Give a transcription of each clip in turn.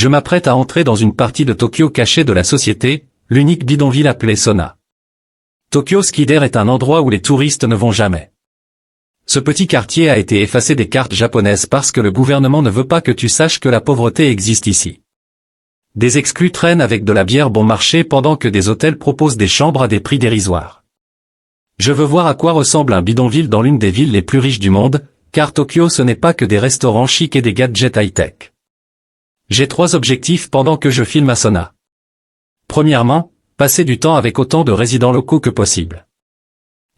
Je m'apprête à entrer dans une partie de Tokyo cachée de la société, l'unique bidonville appelé Sona. Tokyo Skider est un endroit où les touristes ne vont jamais. Ce petit quartier a été effacé des cartes japonaises parce que le gouvernement ne veut pas que tu saches que la pauvreté existe ici. Des exclus traînent avec de la bière bon marché pendant que des hôtels proposent des chambres à des prix dérisoires. Je veux voir à quoi ressemble un bidonville dans l'une des villes les plus riches du monde, car Tokyo ce n'est pas que des restaurants chics et des gadgets high-tech. J'ai 3 objectifs pendant que je filme à Sona. Premièrement, passer du temps avec autant de résidents locaux que possible.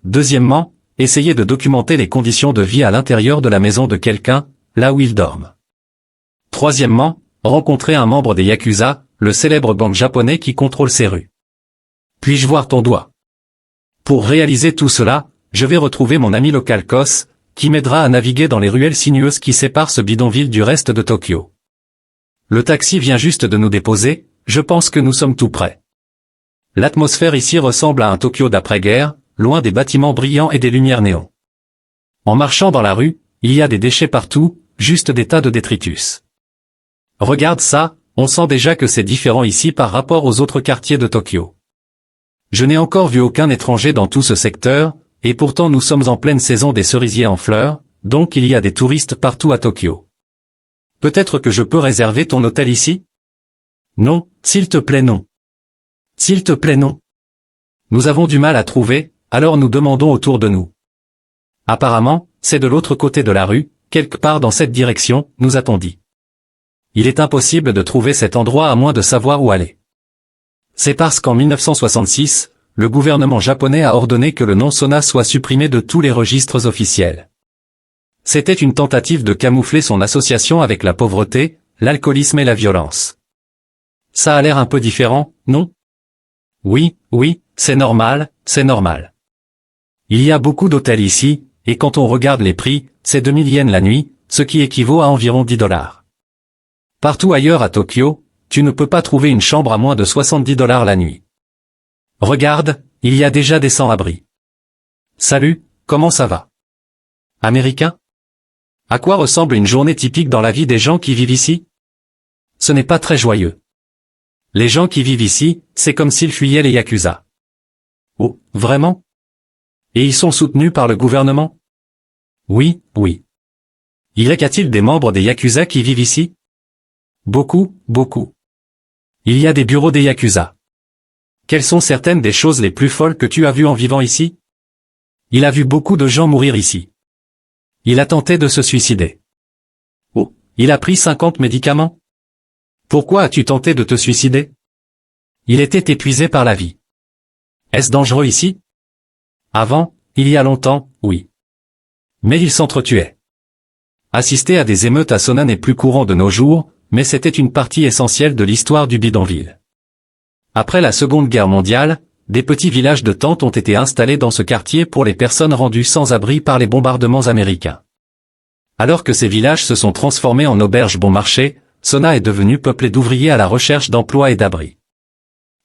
Deuxièmement, essayer de documenter les conditions de vie à l'intérieur de la maison de quelqu'un, là où ils dorment. Troisièmement, rencontrer un membre des Yakuza, le célèbre gang japonais qui contrôle ces rues. Puis-je voir ton doigt? Pour réaliser tout cela, je vais retrouver mon ami local Kos, qui m'aidera à naviguer dans les ruelles sinueuses qui séparent ce bidonville du reste de Tokyo. Le taxi vient juste de nous déposer, je pense que nous sommes tout prêts. L'atmosphère ici ressemble à un Tokyo d'après-guerre, loin des bâtiments brillants et des lumières néons. En marchant dans la rue, il y a des déchets partout, juste des tas de détritus. Regarde ça, on sent déjà que c'est différent ici par rapport aux autres quartiers de Tokyo. Je n'ai encore vu aucun étranger dans tout ce secteur, et pourtant nous sommes en pleine saison des cerisiers en fleurs, donc il y a des touristes partout à Tokyo. Peut-être que je peux réserver ton hôtel ici? Non, s'il te plaît non. S'il te plaît non. Nous avons du mal à trouver, alors nous demandons autour de nous. Apparemment, c'est de l'autre côté de la rue, quelque part dans cette direction, nous a-t-on dit. Il est impossible de trouver cet endroit à moins de savoir où aller. C'est parce qu'en 1966, le gouvernement japonais a ordonné que le nom Sona soit supprimé de tous les registres officiels. C'était une tentative de camoufler son association avec la pauvreté, l'alcoolisme et la violence. Ça a l'air un peu différent, non? Oui, c'est normal, c'est normal. Il y a beaucoup d'hôtels ici, et quand on regarde les prix, c'est 2000 yens la nuit, ce qui équivaut à environ 10 $. Partout ailleurs à Tokyo, tu ne peux pas trouver une chambre à moins de 70 $ la nuit. Regarde, il y a déjà des sans-abri. Salut, comment ça va? Américain? À quoi ressemble une journée typique dans la vie des gens qui vivent ici? Ce n'est pas très joyeux. Les gens qui vivent ici, c'est comme s'ils fuyaient les Yakuza. Oh, vraiment? Et ils sont soutenus par le gouvernement? Oui. Y a-t-il des membres des Yakuza qui vivent ici? Beaucoup. Il y a des bureaux des Yakuza. Quelles sont certaines des choses les plus folles que tu as vues en vivant ici? Il a vu beaucoup de gens mourir ici. Il a tenté de se suicider. Oh, il a pris 50 médicaments? Pourquoi as-tu tenté de te suicider? Il était épuisé par la vie. Est-ce dangereux ici? Avant, il y a longtemps, oui. Mais il s'entretuait. Assister à des émeutes à Sona n'est plus courant de nos jours, mais c'était une partie essentielle de l'histoire du bidonville. Après la Seconde Guerre mondiale, des petits villages de tentes ont été installés dans ce quartier pour les personnes rendues sans abri par les bombardements américains. Alors que ces villages se sont transformés en auberges bon marché, Sona est devenu peuplé d'ouvriers à la recherche d'emploi et d'abri.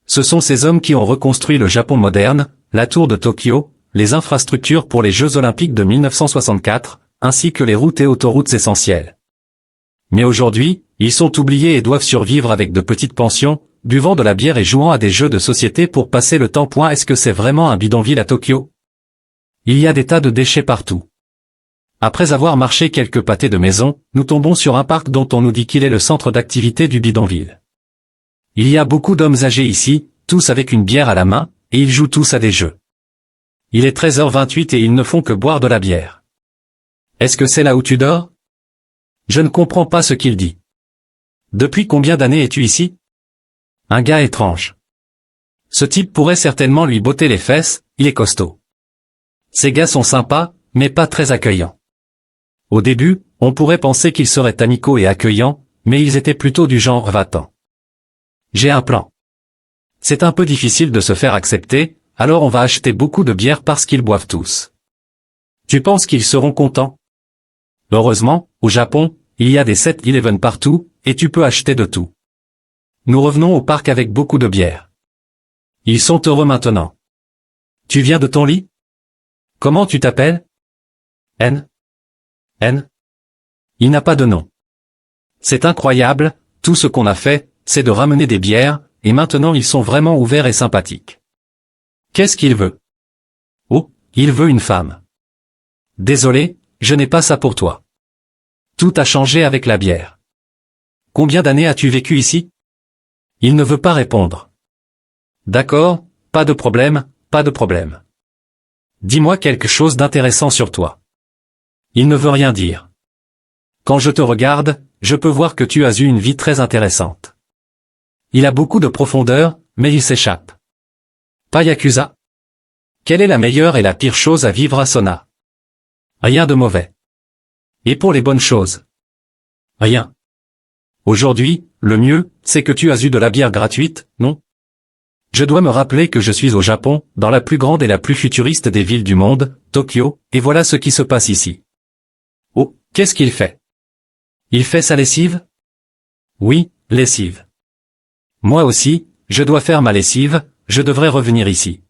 Ce sont ces hommes qui ont reconstruit le Japon moderne, la tour de Tokyo, les infrastructures pour les Jeux Olympiques de 1964, ainsi que les routes et autoroutes essentielles. Mais aujourd'hui, ils sont oubliés et doivent survivre avec de petites pensions, buvant de la bière et jouant à des jeux de société pour passer le temps. Est-ce que c'est vraiment un bidonville à Tokyo? Il y a des tas de déchets partout. Après avoir marché quelques pâtés de maison, nous tombons sur un parc dont on nous dit qu'il est le centre d'activité du bidonville. Il y a beaucoup d'hommes âgés ici, tous avec une bière à la main, et ils jouent tous à des jeux. Il est 13h28 et ils ne font que boire de la bière. Est-ce que c'est là où tu dors? Je ne comprends pas ce qu'il dit. Depuis combien d'années es-tu ici? Un gars étrange. Ce type pourrait certainement lui botter les fesses, il est costaud. Ces gars sont sympas, mais pas très accueillants. Au début, on pourrait penser qu'ils seraient amicaux et accueillants, mais ils étaient plutôt du genre va-t'en. J'ai un plan. C'est un peu difficile de se faire accepter, alors on va acheter beaucoup de bière parce qu'ils boivent tous. Tu penses qu'ils seront contents? Heureusement, au Japon, il y a des 7-Eleven partout, et tu peux acheter de tout. Nous revenons au parc avec beaucoup de bière. Ils sont heureux maintenant. Tu viens de ton lit? Comment tu t'appelles? N. Il n'a pas de nom. C'est incroyable, tout ce qu'on a fait, c'est de ramener des bières, et maintenant ils sont vraiment ouverts et sympathiques. Qu'est-ce qu'il veut? Oh, il veut une femme. Désolé, je n'ai pas ça pour toi. Tout a changé avec la bière. Combien d'années as-tu vécu ici? Il ne veut pas répondre. D'accord, pas de problème, pas de problème. Dis-moi quelque chose d'intéressant sur toi. Il ne veut rien dire. Quand je te regarde, je peux voir que tu as eu une vie très intéressante. Il a beaucoup de profondeur, mais il s'échappe. Pas Yakuza? Quelle est la meilleure et la pire chose à vivre à Sona? Rien de mauvais. Et pour les bonnes choses? Rien. Aujourd'hui, le mieux, c'est que tu as eu de la bière gratuite, non? Je dois me rappeler que je suis au Japon, dans la plus grande et la plus futuriste des villes du monde, Tokyo, et voilà ce qui se passe ici. Oh, qu'est-ce qu'il fait? Il fait sa lessive? Oui, lessive. Moi aussi, je dois faire ma lessive, je devrais revenir ici.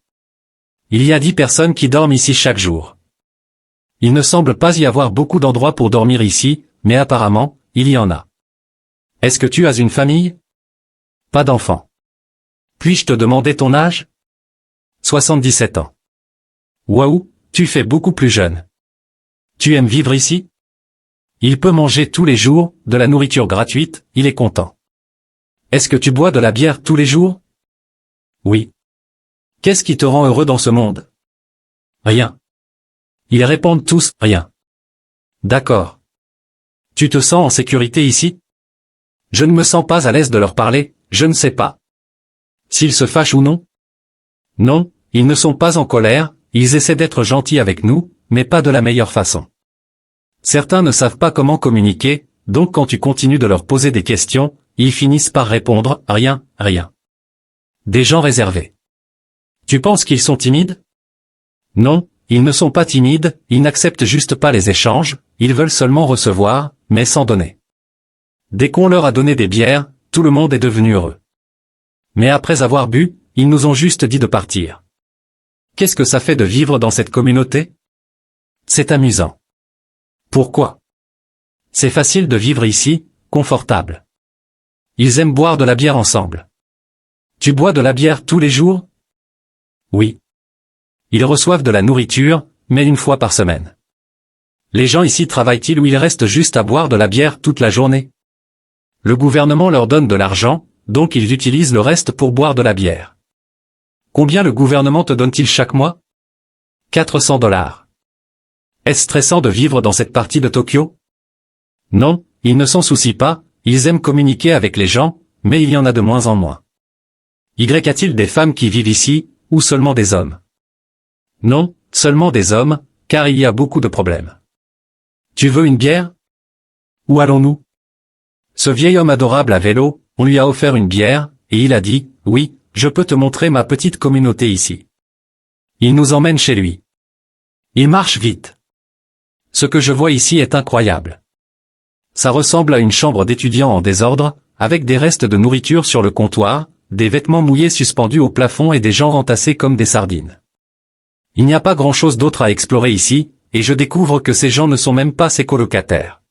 Il y a 10 personnes qui dorment ici chaque jour. Il ne semble pas y avoir beaucoup d'endroits pour dormir ici, mais apparemment, il y en a. Est-ce que tu as une famille? Pas d'enfant. Puis-je te demander ton âge? 77 ans. Waouh, tu fais beaucoup plus jeune. Tu aimes vivre ici? Il peut manger tous les jours, de la nourriture gratuite, il est content. Est-ce que tu bois de la bière tous les jours? Oui. Qu'est-ce qui te rend heureux dans ce monde? Rien. Ils répondent tous, rien. D'accord. Tu te sens en sécurité ici? Je ne me sens pas à l'aise de leur parler, je ne sais pas. S'ils se fâchent ou non? Non, ils ne sont pas en colère, ils essaient d'être gentils avec nous, mais pas de la meilleure façon. Certains ne savent pas comment communiquer, donc quand tu continues de leur poser des questions, ils finissent par répondre, rien, rien. Des gens réservés. Tu penses qu'ils sont timides? Non, ils ne sont pas timides, ils n'acceptent juste pas les échanges, ils veulent seulement recevoir, mais sans donner. Dès qu'on leur a donné des bières, tout le monde est devenu heureux. Mais après avoir bu, ils nous ont juste dit de partir. Qu'est-ce que ça fait de vivre dans cette communauté? C'est amusant. Pourquoi? C'est facile de vivre ici, confortable. Ils aiment boire de la bière ensemble. Tu bois de la bière tous les jours? Oui. Ils reçoivent de la nourriture, mais une fois par semaine. Les gens ici travaillent-ils ou ils restent juste à boire de la bière toute la journée? Le gouvernement leur donne de l'argent, donc ils utilisent le reste pour boire de la bière. Combien le gouvernement te donne-t-il chaque mois? 400 $. Est-ce stressant de vivre dans cette partie de Tokyo? Non, ils ne s'en soucient pas, ils aiment communiquer avec les gens, mais il y en a de moins en moins. Y a-t-il des femmes qui vivent ici, ou seulement des hommes? Non, seulement des hommes, car il y a beaucoup de problèmes. Tu veux une bière? Où allons-nous? Ce vieil homme adorable à vélo, on lui a offert une bière, et il a dit, oui, je peux te montrer ma petite communauté ici. Il nous emmène chez lui. Il marche vite. Ce que je vois ici est incroyable. Ça ressemble à une chambre d'étudiant en désordre, avec des restes de nourriture sur le comptoir, des vêtements mouillés suspendus au plafond et des gens entassés comme des sardines. Il n'y a pas grand-chose d'autre à explorer ici, et je découvre que ces gens ne sont même pas ses colocataires.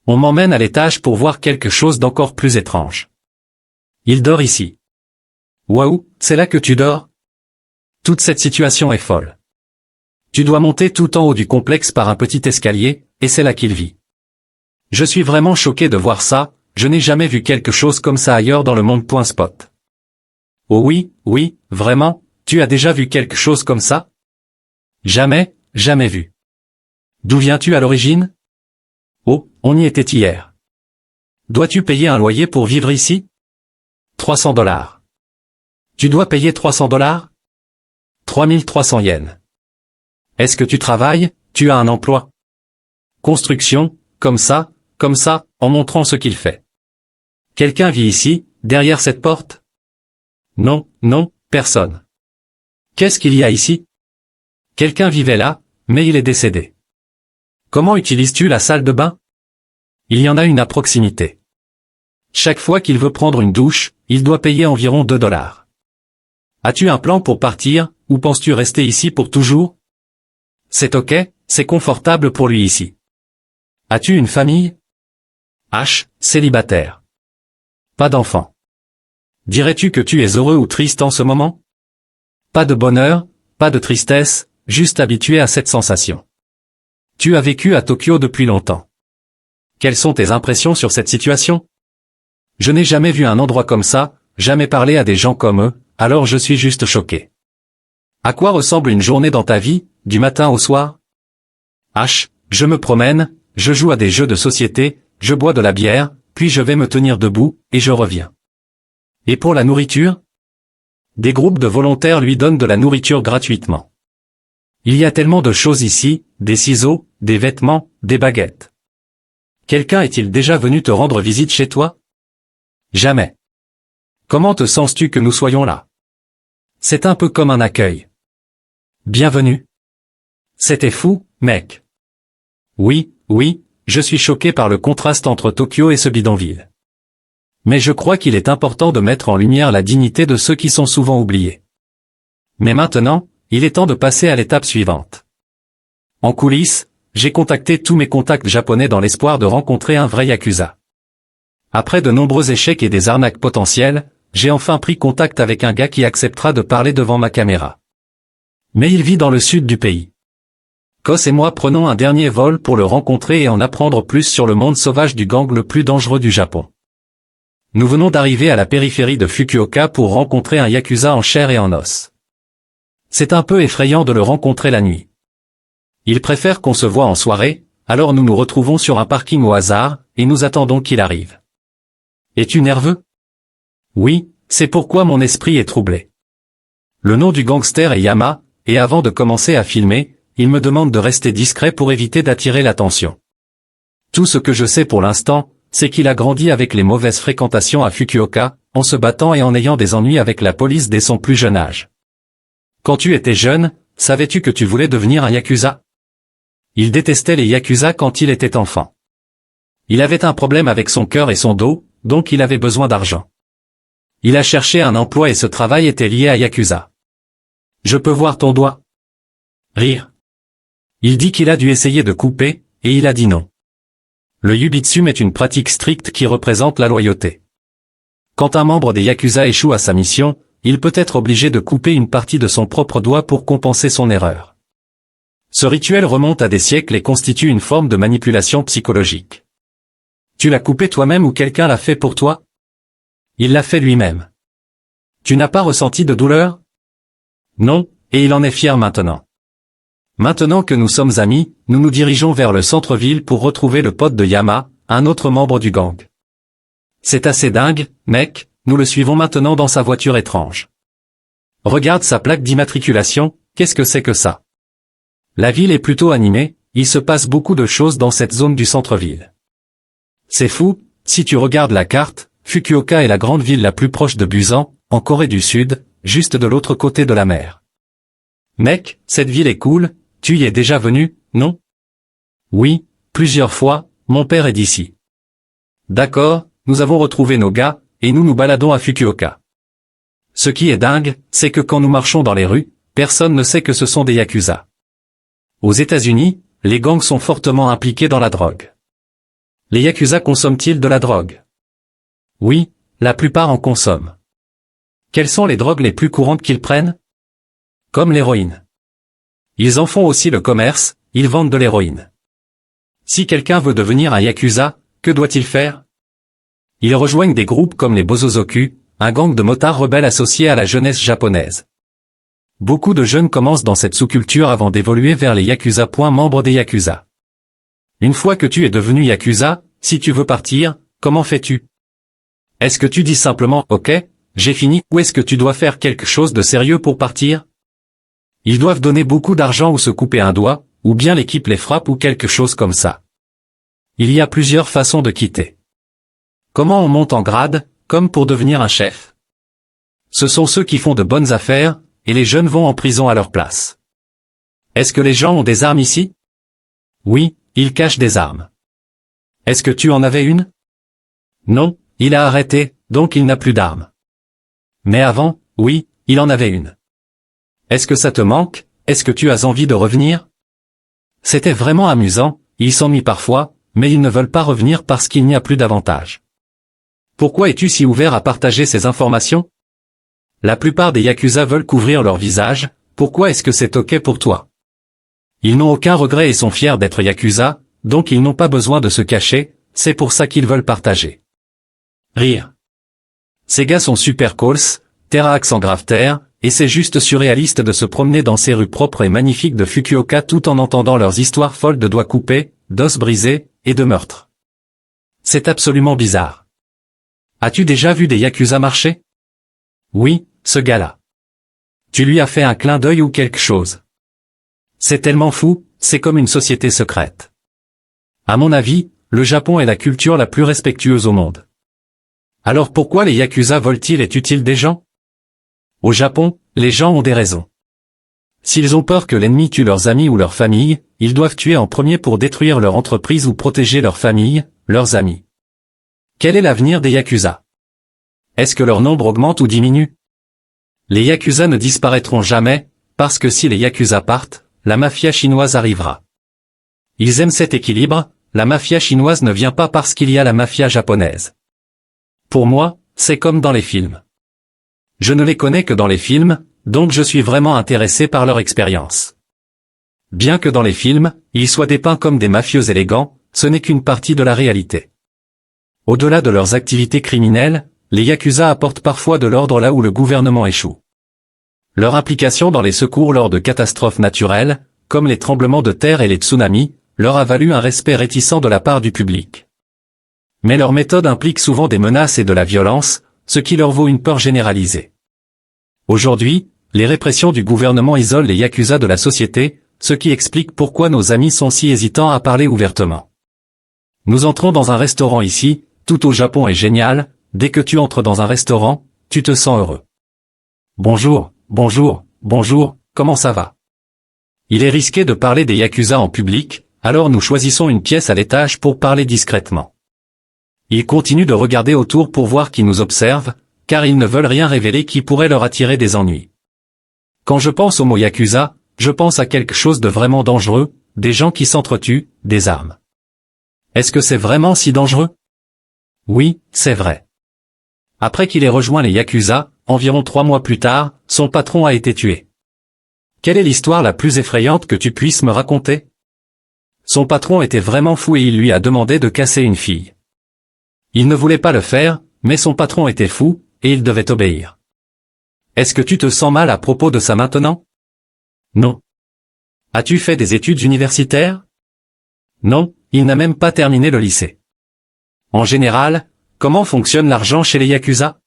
On m'emmène à l'étage pour voir quelque chose d'encore plus étrange. Il dort ici. Waouh, c'est là que tu dors? Toute cette situation est folle. Tu dois monter tout en haut du complexe par un petit escalier, et c'est là qu'il vit. Je suis vraiment choqué de voir ça, je n'ai jamais vu quelque chose comme ça ailleurs dans le monde. Spot. Oh oui, oui, vraiment, tu as déjà vu quelque chose comme ça? Jamais, jamais vu. D'où viens-tu à l'origine? Oh, on y était hier. Dois-tu payer un loyer pour vivre ici? 300 $. Tu dois payer 300 $? 3300 yens. Est-ce que tu travailles, tu as un emploi? Construction, comme ça, en montrant ce qu'il fait. Quelqu'un vit ici, derrière cette porte? Non, non, personne. Qu'est-ce qu'il y a ici? Quelqu'un vivait là, mais il est décédé. Comment utilises-tu la salle de bain? Il y en a une à proximité. Chaque fois qu'il veut prendre une douche, il doit payer environ 2 $. As-tu un plan pour partir, ou penses-tu rester ici pour toujours? C'est ok, c'est confortable pour lui ici. As-tu une famille? H, célibataire. Pas d'enfant. Dirais-tu que tu es heureux ou triste en ce moment? Pas de bonheur, pas de tristesse, juste habitué à cette sensation. Tu as vécu à Tokyo depuis longtemps. Quelles sont tes impressions sur cette situation? Je n'ai jamais vu un endroit comme ça, jamais parlé à des gens comme eux, alors je suis juste choqué. À quoi ressemble une journée dans ta vie, du matin au soir? Je me promène, je joue à des jeux de société, je bois de la bière, puis je vais me tenir debout, et je reviens. Et pour la nourriture? Des groupes de volontaires lui donnent de la nourriture gratuitement. Il y a tellement de choses ici, des ciseaux, des vêtements, des baguettes. Quelqu'un est-il déjà venu te rendre visite chez toi? Jamais. Comment te sens-tu que nous soyons là? C'est un peu comme un accueil. Bienvenue. C'était fou, mec. Oui, je suis choqué par le contraste entre Tokyo et ce bidonville. Mais je crois qu'il est important de mettre en lumière la dignité de ceux qui sont souvent oubliés. Mais maintenant, il est temps de passer à l'étape suivante. En coulisses, j'ai contacté tous mes contacts japonais dans l'espoir de rencontrer un vrai yakuza. Après de nombreux échecs et des arnaques potentielles, j'ai enfin pris contact avec un gars qui acceptera de parler devant ma caméra. Mais il vit dans le sud du pays. Kos et moi prenons un dernier vol pour le rencontrer et en apprendre plus sur le monde sauvage du gang le plus dangereux du Japon. Nous venons d'arriver à la périphérie de Fukuoka pour rencontrer un yakuza en chair et en os. C'est un peu effrayant de le rencontrer la nuit. Il préfère qu'on se voit en soirée, alors nous nous retrouvons sur un parking au hasard, et nous attendons qu'il arrive. Es-tu nerveux? Oui, c'est pourquoi mon esprit est troublé. Le nom du gangster est Yama, et avant de commencer à filmer, il me demande de rester discret pour éviter d'attirer l'attention. Tout ce que je sais pour l'instant, c'est qu'il a grandi avec les mauvaises fréquentations à Fukuoka, en se battant et en ayant des ennuis avec la police dès son plus jeune âge. Quand tu étais jeune, savais-tu que tu voulais devenir un yakuza? Il détestait les yakuza quand il était enfant. Il avait un problème avec son cœur et son dos, donc il avait besoin d'argent. Il a cherché un emploi et ce travail était lié à yakuza. Je peux voir ton doigt? Rire. Il dit qu'il a dû essayer de couper, et il a dit non. Le yubitsum est une pratique stricte qui représente la loyauté. Quand un membre des yakuza échoue à sa mission, il peut être obligé de couper une partie de son propre doigt pour compenser son erreur. Ce rituel remonte à des siècles et constitue une forme de manipulation psychologique. Tu l'as coupé toi-même ou quelqu'un l'a fait pour toi? Il l'a fait lui-même. Tu n'as pas ressenti de douleur? Non, et il en est fier maintenant. Maintenant que nous sommes amis, nous nous dirigeons vers le centre-ville pour retrouver le pote de Yama, un autre membre du gang. C'est assez dingue, mec, nous le suivons maintenant dans sa voiture étrange. Regarde sa plaque d'immatriculation, qu'est-ce que c'est que ça? La ville est plutôt animée, il se passe beaucoup de choses dans cette zone du centre-ville. C'est fou, si tu regardes la carte, Fukuoka est la grande ville la plus proche de Busan, en Corée du Sud, juste de l'autre côté de la mer. Mec, cette ville est cool, tu y es déjà venu, non? Oui, plusieurs fois, mon père est d'ici. D'accord, nous avons retrouvé nos gars, et nous nous baladons à Fukuoka. Ce qui est dingue, c'est que quand nous marchons dans les rues, personne ne sait que ce sont des yakuza. Aux États-Unis, les gangs sont fortement impliqués dans la drogue. Les yakuza consomment-ils de la drogue? Oui, la plupart en consomment. Quelles sont les drogues les plus courantes qu'ils prennent? Comme l'héroïne. Ils en font aussi le commerce, ils vendent de l'héroïne. Si quelqu'un veut devenir un yakuza, que doit-il faire? Ils rejoignent des groupes comme les Bosozoku, un gang de motards rebelles associés à la jeunesse japonaise. Beaucoup de jeunes commencent dans cette sous-culture avant d'évoluer vers les yakuza. Membres des yakuza. Une fois que tu es devenu yakuza, si tu veux partir, comment fais-tu? Est-ce que tu dis simplement « Ok, j'ai fini » ou est-ce que tu dois faire quelque chose de sérieux pour partir? Ils doivent donner beaucoup d'argent ou se couper un doigt, ou bien l'équipe les frappe ou quelque chose comme ça. Il y a plusieurs façons de quitter. Comment on monte en grade, comme pour devenir un chef? Ce sont ceux qui font de bonnes affaires, et les jeunes vont en prison à leur place. Est-ce que les gens ont des armes ici? Oui, ils cachent des armes. Est-ce que tu en avais une? Non, il a arrêté, donc il n'a plus d'armes. Mais avant, oui, il en avait une. Est-ce que ça te manque? Est-ce que tu as envie de revenir? C'était vraiment amusant, ils s'ennuient parfois, mais ils ne veulent pas revenir parce qu'il n'y a plus d'avantage. Pourquoi es-tu si ouvert à partager ces informations? La plupart des yakuza veulent couvrir leur visage, pourquoi est-ce que c'est ok pour toi? Ils n'ont aucun regret et sont fiers d'être yakuza, donc ils n'ont pas besoin de se cacher, c'est pour ça qu'ils veulent partager. Rire. Ces gars sont super cool, terre à accent grave terre, et c'est juste surréaliste de se promener dans ces rues propres et magnifiques de Fukuoka tout en entendant leurs histoires folles de doigts coupés, d'os brisés, et de meurtres. C'est absolument bizarre. As-tu déjà vu des yakuza marcher? Oui, ce gars-là. Tu lui as fait un clin d'œil ou quelque chose? C'est tellement fou, c'est comme une société secrète. À mon avis, le Japon est la culture la plus respectueuse au monde. Alors pourquoi les yakuza volent-ils et tuent-ils des gens? Au Japon, les gens ont des raisons. S'ils ont peur que l'ennemi tue leurs amis ou leur famille, ils doivent tuer en premier pour détruire leur entreprise ou protéger leur famille, leurs amis. Quel est l'avenir des yakuza? Est-ce que leur nombre augmente ou diminue? Les yakuza ne disparaîtront jamais, parce que si les yakuza partent, la mafia chinoise arrivera. Ils aiment cet équilibre, la mafia chinoise ne vient pas parce qu'il y a la mafia japonaise. Pour moi, c'est comme dans les films. Je ne les connais que dans les films, donc je suis vraiment intéressé par leur expérience. Bien que dans les films, ils soient dépeints comme des mafieux élégants, ce n'est qu'une partie de la réalité. Au-delà de leurs activités criminelles, les yakuza apportent parfois de l'ordre là où le gouvernement échoue. Leur implication dans les secours lors de catastrophes naturelles, comme les tremblements de terre et les tsunamis, leur a valu un respect réticent de la part du public. Mais leur méthode implique souvent des menaces et de la violence, ce qui leur vaut une peur généralisée. Aujourd'hui, les répressions du gouvernement isolent les yakuza de la société, ce qui explique pourquoi nos amis sont si hésitants à parler ouvertement. Nous entrons dans un restaurant ici, tout au Japon est génial, dès que tu entres dans un restaurant, tu te sens heureux. Bonjour, bonjour, bonjour, comment ça va? Il est risqué de parler des yakuza en public, alors nous choisissons une pièce à l'étage pour parler discrètement. Ils continuent de regarder autour pour voir qui nous observe, car ils ne veulent rien révéler qui pourrait leur attirer des ennuis. Quand je pense au mot yakuza, je pense à quelque chose de vraiment dangereux, des gens qui s'entretuent, des armes. Est-ce que c'est vraiment si dangereux? Oui, c'est vrai. Après qu'il ait rejoint les yakuza, environ 3 mois plus tard, son patron a été tué. Quelle est l'histoire la plus effrayante que tu puisses me raconter? Son patron était vraiment fou et il lui a demandé de casser une fille. Il ne voulait pas le faire, mais son patron était fou, et il devait obéir. Est-ce que tu te sens mal à propos de ça maintenant? Non. As-tu fait des études universitaires? Non, il n'a même pas terminé le lycée. En général, comment fonctionne l'argent chez les yakuza?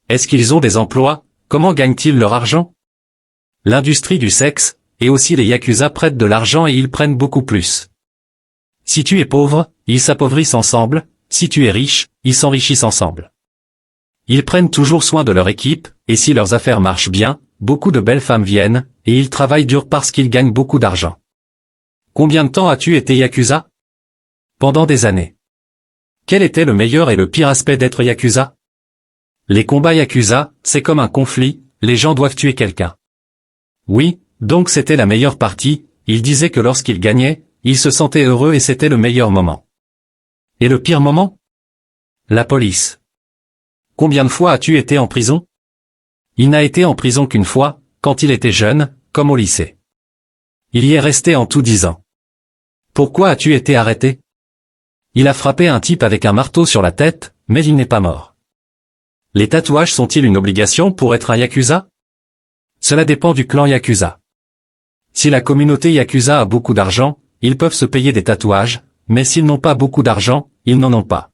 Est-ce qu'ils ont des emplois? Comment gagnent-ils leur argent? L'industrie du sexe, et aussi les yakuza prêtent de l'argent et ils prennent beaucoup plus. Si tu es pauvre, ils s'appauvrissent ensemble, si tu es riche, ils s'enrichissent ensemble. Ils prennent toujours soin de leur équipe, et si leurs affaires marchent bien, beaucoup de belles femmes viennent, et ils travaillent dur parce qu'ils gagnent beaucoup d'argent. Combien de temps as-tu été yakuza? Pendant des années. Quel était le meilleur et le pire aspect d'être yakuza? Les combats yakuza, c'est comme un conflit, les gens doivent tuer quelqu'un. Oui, donc c'était la meilleure partie, il disait que lorsqu'il gagnait, il se sentait heureux et c'était le meilleur moment. Et le pire moment? La police. Combien de fois as-tu été en prison? Il n'a été en prison qu'une fois, quand il était jeune, comme au lycée. Il y est resté en tout 10 ans. Pourquoi as-tu été arrêté? Il a frappé un type avec un marteau sur la tête, mais il n'est pas mort. Les tatouages sont-ils une obligation pour être un yakuza? Cela dépend du clan yakuza. Si la communauté yakuza a beaucoup d'argent, ils peuvent se payer des tatouages, mais s'ils n'ont pas beaucoup d'argent, ils n'en ont pas.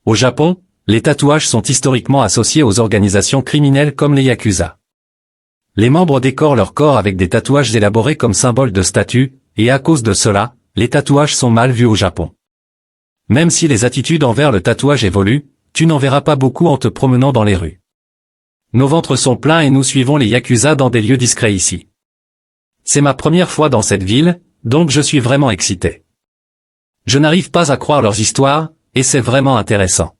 Au Japon, les tatouages sont historiquement associés aux organisations criminelles comme les yakuza. Les membres décorent leur corps avec des tatouages élaborés comme symbole de statut, et à cause de cela, les tatouages sont mal vus au Japon. Même si les attitudes envers le tatouage évoluent, tu n'en verras pas beaucoup en te promenant dans les rues. Nos ventres sont pleins et nous suivons les yakuza dans des lieux discrets ici. C'est ma première fois dans cette ville, donc je suis vraiment excité. Je n'arrive pas à croire leurs histoires, et c'est vraiment intéressant.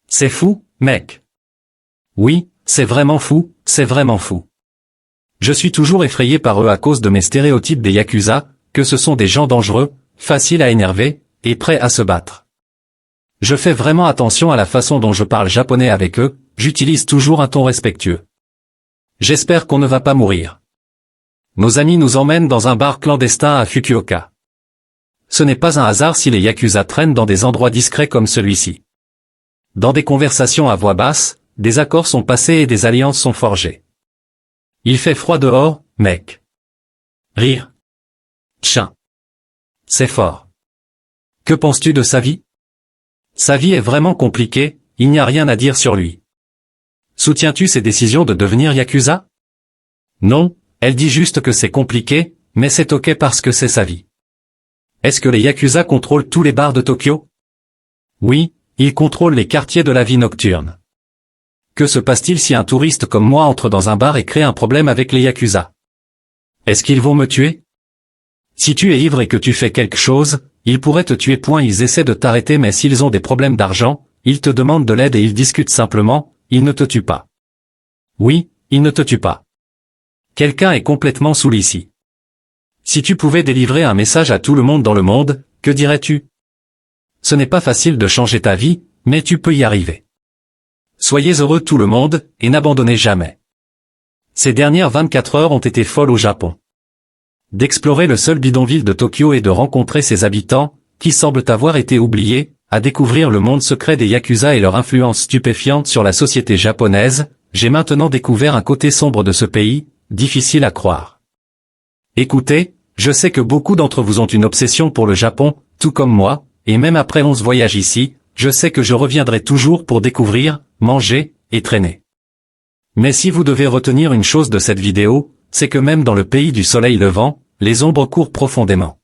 C'est fou, mec. Oui, c'est vraiment fou, c'est vraiment fou. Je suis toujours effrayé par eux à cause de mes stéréotypes des yakuza, que ce sont des gens dangereux, faciles à énerver, et prêts à se battre. Je fais vraiment attention à la façon dont je parle japonais avec eux, j'utilise toujours un ton respectueux. J'espère qu'on ne va pas mourir. Nos amis nous emmènent dans un bar clandestin à Fukuoka. Ce n'est pas un hasard si les yakuza traînent dans des endroits discrets comme celui-ci. Dans des conversations à voix basse, des accords sont passés et des alliances sont forgées. Il fait froid dehors, mec. Rire. Chien. C'est fort. Que penses-tu de sa vie? Sa vie est vraiment compliquée, il n'y a rien à dire sur lui. Soutiens-tu ses décisions de devenir yakuza? Non, elle dit juste que c'est compliqué, mais c'est ok parce que c'est sa vie. Est-ce que les yakuza contrôlent tous les bars de Tokyo? Oui, ils contrôlent les quartiers de la vie nocturne. Que se passe-t-il si un touriste comme moi entre dans un bar et crée un problème avec les yakuza? Est-ce qu'ils vont me tuer? Si tu es ivre et que tu fais quelque chose, ils pourraient te tuer. Ils essaient de t'arrêter mais s'ils ont des problèmes d'argent, ils te demandent de l'aide et ils discutent simplement, ils ne te tuent pas. Oui, ils ne te tuent pas. Quelqu'un est complètement saoul ici. Si tu pouvais délivrer un message à tout le monde dans le monde, que dirais-tu? Ce n'est pas facile de changer ta vie, mais tu peux y arriver. Soyez heureux tout le monde, et n'abandonnez jamais. Ces dernières 24 heures ont été folles au Japon. D'explorer le seul bidonville de Tokyo et de rencontrer ses habitants, qui semblent avoir été oubliés, à découvrir le monde secret des yakuza et leur influence stupéfiante sur la société japonaise, j'ai maintenant découvert un côté sombre de ce pays, difficile à croire. Écoutez, je sais que beaucoup d'entre vous ont une obsession pour le Japon, tout comme moi, et même après 11 voyages ici, je sais que je reviendrai toujours pour découvrir, manger, et traîner. Mais si vous devez retenir une chose de cette vidéo, c'est que même dans le pays du soleil levant, les ombres courent profondément.